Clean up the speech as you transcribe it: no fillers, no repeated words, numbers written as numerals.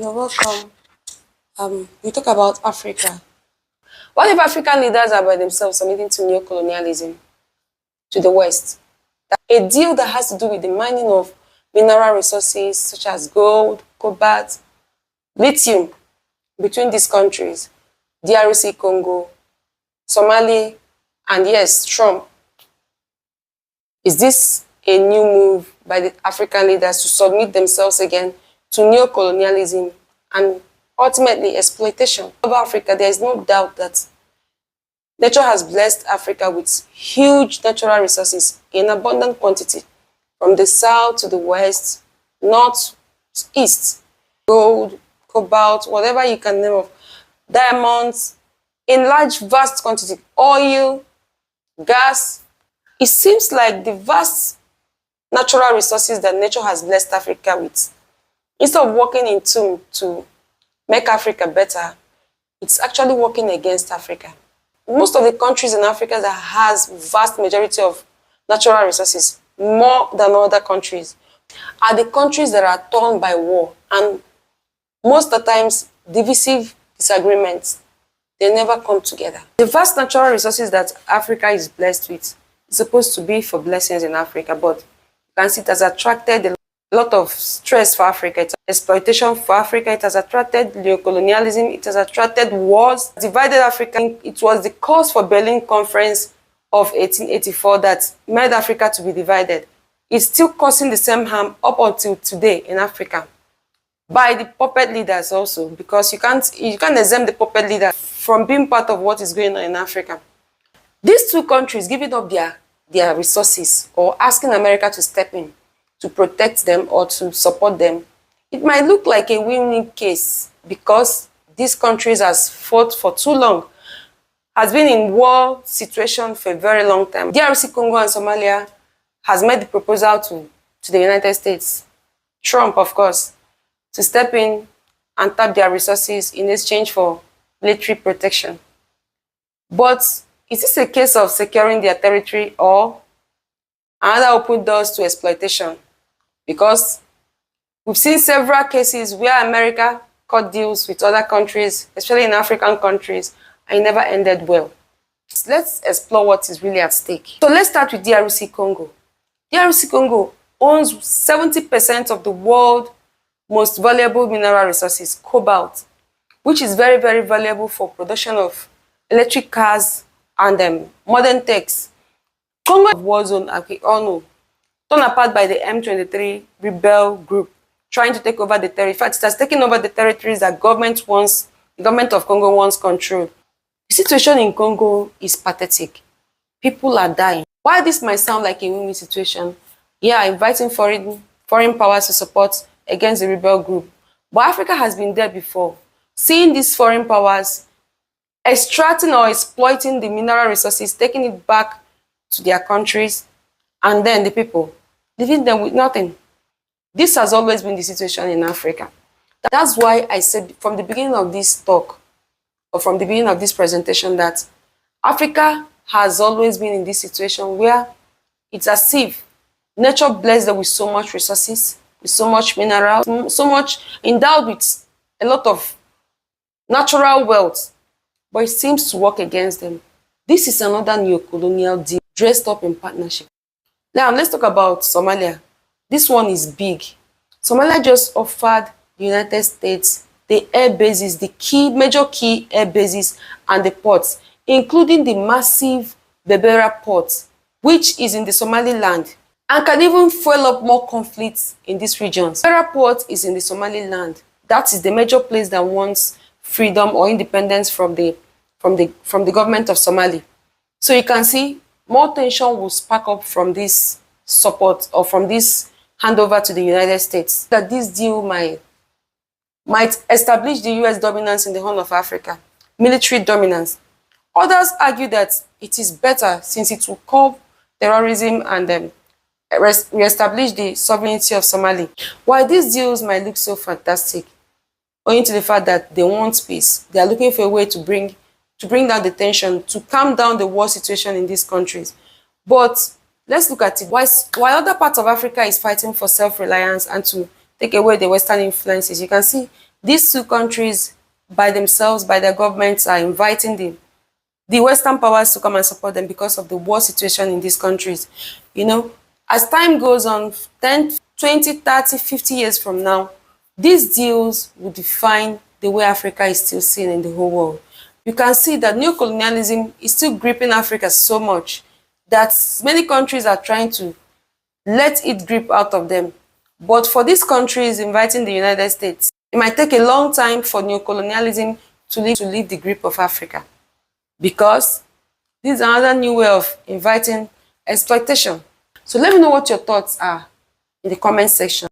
You're welcome. We talk about Africa. What if African leaders are by themselves submitting to neo-colonialism, to the West? A deal that has to do with the mining of mineral resources such as gold, cobalt, lithium between these countries, DRC Congo, Somalia, and yes, Trump. Is this a new move by the African leaders to submit themselves again to neo-colonialism and ultimately exploitation? Over Africa, there is no doubt that nature has blessed Africa with huge natural resources in abundant quantity, from the south to the west, north, east, gold, cobalt, whatever you can name of, diamonds, in large, vast quantity, oil, gas. It seems like the vast natural resources that nature has blessed Africa with, instead of working in tune to make Africa better, it's actually working against Africa. Most of the countries in Africa that has vast majority of natural resources, more than other countries, are the countries that are torn by war, and most of the times divisive disagreements, they never come together. The vast natural resources that Africa is blessed with is supposed to be for blessings in Africa, but you can see it has attracted a lot of stress for Africa. It's exploitation for Africa. It has attracted neocolonialism. It has attracted wars, divided Africa. It was the cause for Berlin Conference of 1884 that made Africa to be divided. It's still causing the same harm up until today in Africa by the puppet leaders also, because you can't exempt the puppet leader from being part of what is going on in Africa. These two countries giving up their resources or asking America to step in to protect them or to support them, it might look like a win-win case because these countries has fought for too long, has been in war situation for a very long time. DRC Congo and Somalia has made the proposal to the United States, Trump of course, to step in and tap their resources in exchange for military protection. But is this a case of securing their territory or another open doors to exploitation? Because we've seen several cases where America cut deals with other countries, especially in African countries, and it never ended well. Let's explore what is really at stake. So let's start with DRC Congo. DRC Congo owns 70% of the world's most valuable mineral resources, cobalt, which is very, very valuable for production of electric cars and modern techs. Congo war zone, as we all know, torn apart by the M23 rebel group trying to take over the territory. In fact, it has taken over the territories that the government of Congo once controlled. The situation in Congo is pathetic. People are dying. While this might sound like a win-win situation, inviting foreign powers to support against the rebel group, but Africa has been there before, seeing these foreign powers extracting or exploiting the mineral resources, taking it back to their countries, and then the people leaving them with nothing. This has always been the situation in Africa. That's why I said from the beginning of this talk, or from the beginning of this presentation, that Africa has always been in this situation where it's as if nature blessed them with so much resources, with so much mineral, so much endowed with a lot of natural wealth, but it seems to work against them. This is another neo-colonial deal dressed up in partnership. Now, let's talk about Somalia. This one is big. Somalia just offered the United States the air bases, the major key air bases and the ports, including the massive Berbera port, which is in the Somaliland and can even fuel up more conflicts in these regions. Berbera port is in the Somaliland. That is the major place that wants freedom or independence from the government of Somalia. So you can see more tension will spark up from this support or from this handover to the United States. That this deal might establish the US dominance in the Horn of Africa, military dominance. Others argue that it is better since it will curb terrorism and re-establish the sovereignty of Somalia. While these deals might look so fantastic, owing to the fact that they want peace, they are looking for a way to bring down the tension, to calm down the war situation in these countries. But let's look at it. While other parts of Africa is fighting for self-reliance and to take away the Western influences, you can see these two countries by themselves, by their governments, are inviting the Western powers to come and support them because of the war situation in these countries. You know, as time goes on, 10, 20, 30, 50 years from now, these deals will define the way Africa is still seen in the whole world. You can see that neocolonialism is still gripping Africa so much that many countries are trying to let it grip out of them. But for these countries inviting the United States, it might take a long time for neocolonialism to leave the grip of Africa, because this is another new way of inviting exploitation. So let me know what your thoughts are in the comment section.